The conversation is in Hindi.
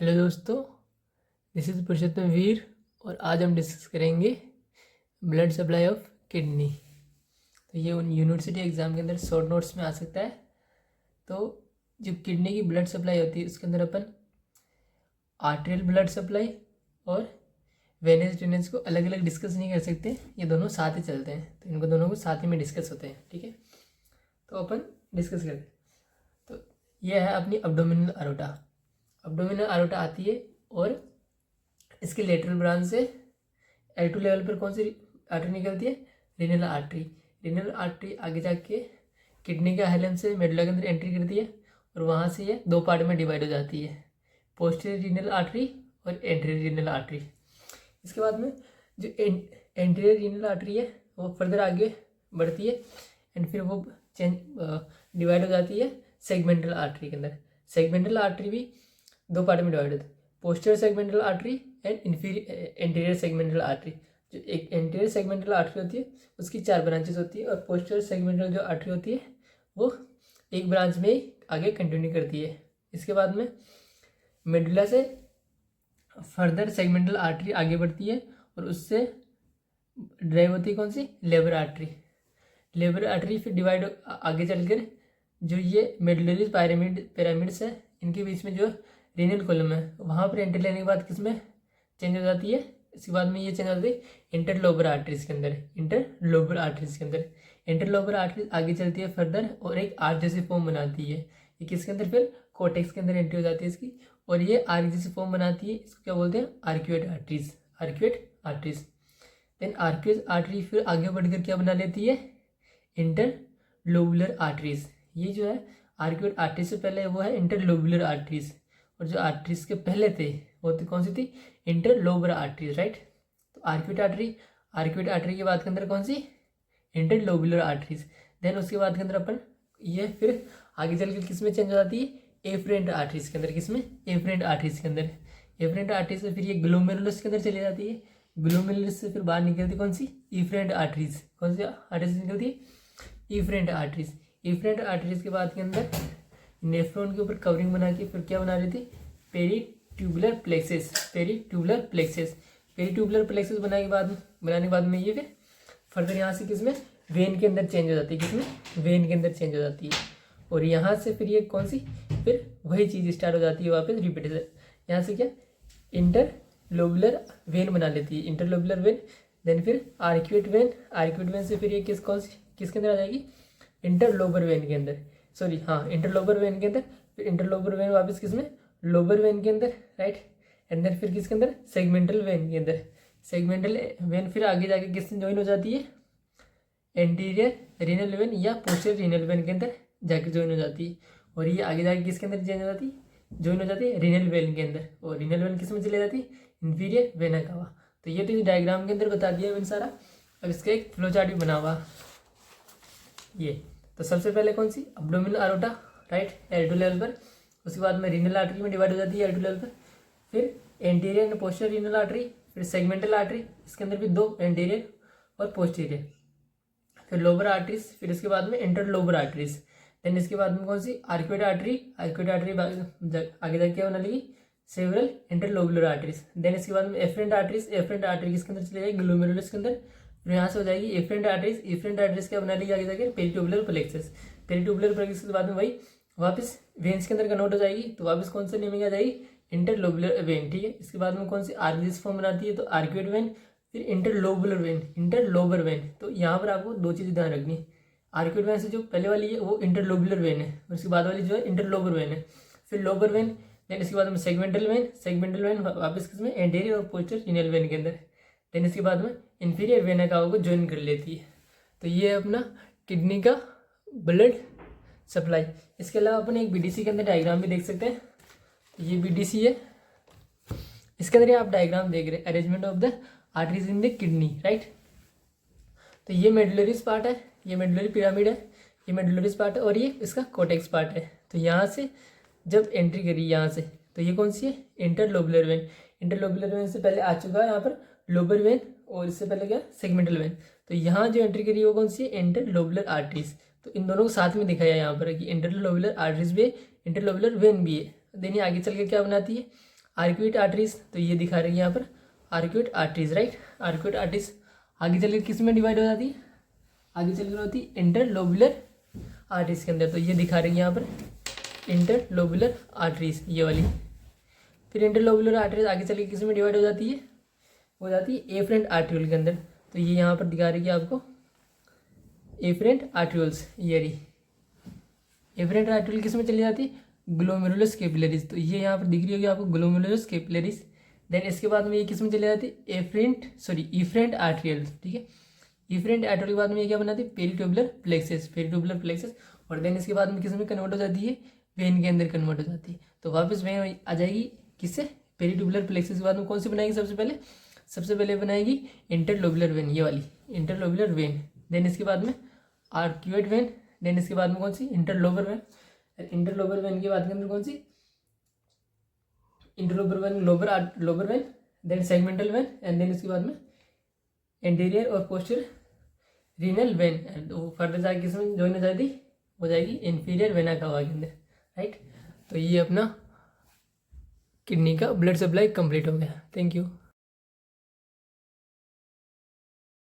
हेलो दोस्तों, दिस इज़ पुरुषोत्तम वीर और आज हम डिस्कस करेंगे ब्लड सप्लाई ऑफ किडनी। तो ये उन यूनिवर्सिटी एग्ज़ाम के अंदर शॉर्ट नोट्स में आ सकता है। तो जो किडनी की ब्लड सप्लाई होती है उसके अंदर अपन आर्टेरियल ब्लड सप्लाई और वेनस ड्रेनेज को अलग अलग डिस्कस नहीं कर सकते, ये दोनों साथ ही चलते हैं। तो इनको दोनों को साथ ही में डिस्कस होते हैं, ठीक है। तो अपन डिस्कस करते हैं। तो ये है अपनी अब्डोमिनल अरोटा। अब्डोमिनल अरोटा आती है और इसके लेटरल ब्रांच से L2 लेवल पर कौन सी आर्टरी निकलती है? Renal artery. रीनल आर्टरी आगे जाके किडनी का हेलम से मेडुला के अंदर एंट्री करती है और वहाँ से ये दो पार्ट में डिवाइड हो जाती है, पोस्टीरियर रीनल आर्टरी और एंटीरियर रीनल आर्टरी। इसके बाद में जो एंटीरियर रीनल आर्टरी है वो फर्दर आगे बढ़ती है एंड फिर वो डिवाइड हो जाती है सेगमेंटल आर्टरी के अंदर। सेगमेंटल आर्टरी भी दो पार्ट में डिवाइड होती है, posterior segmental artery and anterior segmental artery. जो एक एंटीरियर सेगमेंटल आर्टरी होती है उसकी 4 ब्रांचेस होती है और पोस्टीरियर सेगमेंटल जो आर्टरी होती है वो एक ब्रांच में ही आगे कंटिन्यू करती है। इसके बाद में मेडुला से फर्दर सेगमेंटल आर्टरी आगे बढ़ती है और उससे ड्राइव होती है कौन सी? Lobar artery. लेबर आर्टरी फिर डिवाइड आगे चलकर जो ये मेडुलरी पिरामिड्स है इनके बीच में जो रीनल कॉलम है वहाँ पर एंट्री लेने के बाद किसमें चेंज हो जाती है? इसके बाद में ये चेंज हो जाती है इंटरलोबर आर्टरीज के अंदर। इंटरलोबर आर्टरीज के अंदर इंटरलोबर आर्टरीज आगे चलती है फर्दर और एक आर्च जैसी फॉर्म बनाती है। ये किसके अंदर? फिर कोटेक्स के अंदर एंट्री हो जाती है इसकी और ये आर्च जैसी फॉर्म बनाती है। इसको क्या बोलते हैं? Arcuate arteries. Arcuate arteries. Then arcuate artery फिर आगे बढ़कर क्या बना लेती है? Interlobular arteries. ये जो है आर्क्यूएट आर्टरी से पहले वो है इंटरलोबुलर आर्टरीज और जो आर्टरीज के पहले थे वो कौन सी थी? Interlobar arteries, right. तो आर्क्यूएट आर्टरी के बाद के अंदर कौन सी? Interlobular arteries. देन उसके बाद के अंदर अपन ये फिर आगे चल के किस में चेंज हो जाती है? एफरेंट आर्टरीज के अंदर। किसमें? एफरेंट आर्टरीज के अंदर। एफरेंट आर्टरीज से फिर ये ग्लोमेरुलस के अंदर चली जाती है। ग्लोमेरुलस से फिर बाहर निकलती कौन सी? Efferent arteries. कौन सी आर्टरीज निकलती है? Efferent arteries. इफरेंट आर्टरीज के बाद के अंदर नेफ्रॉन के ऊपर कवरिंग बना के फिर क्या बना रही थी? Peritubular plexus. Peritubular plexus. Peritubular plexus बनाने के बाद में ये फिर फर्दर यहाँ से किसमें? वेन के अंदर चेंज हो जाती है। किसमें? वेन के अंदर चेंज हो जाती है और यहाँ से फिर ये कौन सी? फिर वही चीज़ स्टार्ट हो जाती है वापस रिपीटेशन। यहाँ से क्या? इंटरलोबुलर वेन बना लेती है, इंटरलोबुलर वेन। देन फिर आर्क्यूएट वेन। आर्क्यूएट वेन से फिर ये किसके अंदर आ जाएगी? इंटरलोबर वेन के अंदर। सॉरी, हाँ, इंटरलोबर वेन के अंदर। फिर इंटरलोबर वेन वापस किसमें? लोबर वेन के अंदर, राइट। एंड देन फिर किसके अंदर? सेगमेंटल वेन के अंदर। सेगमेंटल वेन फिर आगे जाके किससे ज्वाइन हो जाती है? एंटीरियर रीनल वेन या पोस्टीरियर रीनल वेन के अंदर जाके ज्वाइन हो जाती है और ये आगे जाके किसके अंदर चेंज हो जाती है? ज्वाइन हो जाती है रीनल वेन के अंदर और रीनल वेन किस में चली जाती है? Inferior vena cava. तो ये तो डायग्राम के अंदर बता दिया मैंने सारा। अब इसका एक फ्लो चार्ट भी बना हुआ ये। तो सबसे पहले कौन सी? Abdominal aorta, right, L2 level पर। उसके बाद में रीनल आर्टरी में डिवाइड हो जाती है L2 लेवल पर। फिर anterior and posterior renal artery, फिर सेगमेंटल आर्टरी, इसके अंदर भी दो, एंटीरियर और पोस्टीरियर। फिर लोबर आर्टरीज, फिर इसके बाद में इंटरलोबर आर्टरीज। देन इसके बाद में कौन सी? Arcuate artery. आर्क्यूएट आर्टरी आगे जाके क्या बना लेगी? Several interlobular arteries. देन इसके बाद में एफरेंट आर्टरीज। एफरेंट आर्टरी किसके अंदर चली जाएगी? ग्लोमेरुलस के अंदर। फिर यहाँ से हो जाएगी एफरेंट आर्टरीज। एफरेंट आर्टरीज क्या बना लेगी आगे जाकर? Peritubular plexus. पेरीट्यूबुलर प्लेक्सेस के बाद में वही वापस वेन्स के अंदर कन्वर्ट हो जाएगी तो वापस कौन सा नेमिंग आ जाएगी? इंटरलोबुलर वेन, ठीक है। इसके बाद में कौन सी? आर्टरीज फॉर्म बनाती है तो आर्क्यूएट वेन, फिर इंटरलोबुलर वेन, इंटरलोबर वेन। तो यहाँ पर आपको दो चीज़ें ध्यान रखनी है। आर्क्यूएट वेन से जो पहले वाली है वो इंटरलोबुलर वेन है और उसके बाद वाली जो है इंटरलोबर वेन है। फिर लोबर वेन, देन इसके बाद में सेगमेंटल वेन। सेगमेंटल वेन वापस किसमें? एंटीरियर और पोस्टीरियर रीनल वेन के अंदर। देन इसके बाद में इंफीरियर वेना कावा को ज्वाइन कर लेती है। तो ये है अपना किडनी का ब्लड सप्लाई। इसके अलावा अपन एक बीडीसी के अंदर डायग्राम भी देख सकते हैं। ये बीडीसी है, इसके अंदर आप डायग्राम देख रहे हैं, arrangement of the arteries in the kidney, right. तो ये मेडुलरीज पार्ट है, ये मेडुलरी पिरामिड है, ये मेडुलरीज पार्ट है और ये इसका कोटेक्स पार्ट है। तो यहाँ से जब एंट्री करी यहाँ से तो ये कौन सी है? Interlobular when. इंटरलोबुलर वेन से पहले आ चुका है यहाँ पर लोबर वेन और इससे पहले क्या? Segmental when. तो यहाँ जो एंट्री करी वो कौन सी है? Interlobular arteries. तो इन दोनों को साथ में दिखाया यहाँ पर कि इंटरलोबुलर आर्टरीज भी है, इंटरलोबुलर वेन भी है। देन ये आगे चल के क्या बनाती है? आर्क्यूट आर्टरीज, तो ये दिखा रही है यहाँ पर arcuate arteries, right. Arcuate arteries आगे चल के किस में डिवाइड हो जाती है, आगे चल कर होती है इंटरलोबुलर आर्टरीज के अंदर, तो ये दिखा रही है यहाँ पर इंटरलोबुलर आर्टरीज ये वाली। फिर इंटरलोबुलर आर्टरीज आगे चल के किस में डिवाइड हो जाती है, हो जाती है एफरेंट आर्ट्रियोल के अंदर, तो ये यहाँ पर दिखा रही है आपको एफरेंट आर्ट्रियोल्स, ये रही एफरेंट आर्ट्रियोल किस में चली जाती है, ग्लोमेरुलस कैपिलरीज, तो ये यहाँ पर दिख रही होगी आपको ग्लोमेरुलस कैपिलरीज। देन इसके बाद में ये किस में चली जाती है, इफरेंट आर्ट्रियल, ठीक है। इफरेंट आर्ट्रियल के बाद में ये क्या बनाती है, पेरिट्यूबुलर प्लेक्सस, और देन इसके बाद में किस में कन्वर्ट हो जाती है, वेन के अंदर कन्वर्ट हो जाती है। तो वापस वेन आ जाएगी किससे, पेरिट्यूबुलर प्लेक्सस के बाद में कौन सी बनाएगी, सबसे पहले बनाएगी इंटरलोबुलर वेन, ये वाली इंटरलोबुलर वेन। देन इसके बाद में आर्क्यूएट वेन, देन इसके बाद में कौन सी, इंटरलोबर वेन। इंटरलोबर वेन की बात करें कौन सी, interlobar vein, lobar vein, then segmental vein, and then इसके बाद में एंटीरियर और पोस्टीरियर रीनल वेन। तो फर्दर जाके किसमें ज्वाइन हो जाती, हो जाएगी इंफीरियर वेना कावा के अंदर, राइट। तो ये अपना किडनी का ब्लड सप्लाई कंप्लीट हो गया। Thank you.